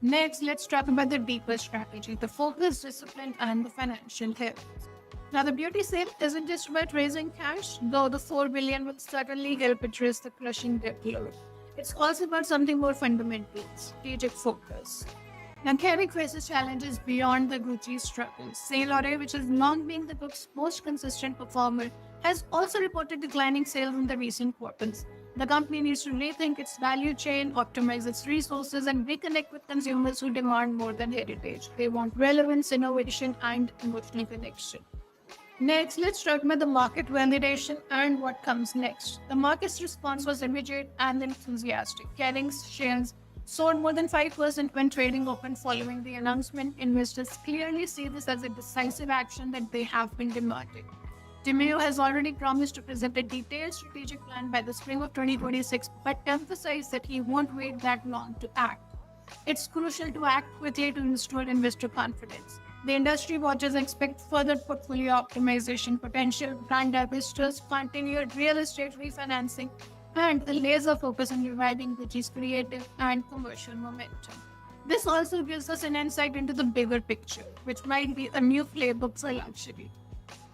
Next, let's talk about the deeper strategy, the focus, discipline, and the financial health. Now, the beauty sale isn't just about raising cash, though the 4 billion will certainly help address the crushing debt load. It's also about something more fundamental, strategic focus. Now, Kering faces challenges beyond the Gucci struggles. Saint Laurent, which has long been the group's most consistent performer, has also reported declining sales in the recent quarters. The company needs to rethink its value chain, optimize its resources, and reconnect with consumers who demand more than heritage. They want relevance, innovation, and emotional connection. Next, let's talk about the market validation and what comes next. The market's response was immediate and enthusiastic. Kering's shares soared more than 5% when trading opened following the announcement. Investors clearly see this as a decisive action that they have been demanding. Demeo has already promised to present a detailed strategic plan by the spring of 2026, but emphasized that he won't wait that long to act. It's crucial to act quickly to restore investor confidence. The industry watchers expect further portfolio optimization, potential brand divestitures, continued real estate refinancing, and a laser focus on reviving Gucci's creative and commercial momentum. This also gives us an insight into the bigger picture, which might be a new playbook for luxury.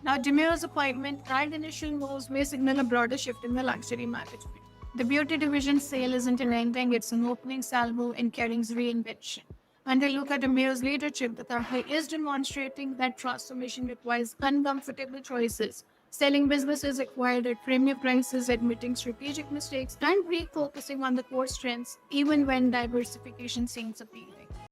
Now, Demir's appointment and initial moves may signal a broader shift in the luxury management. The beauty division sale isn't an ending, it's an opening salvo in Kering's reinvention. And a look at Demir's leadership, the company is demonstrating that transformation requires uncomfortable choices. Selling businesses acquired at premium prices, admitting strategic mistakes, and refocusing on the core strengths, even when diversification seems appealing.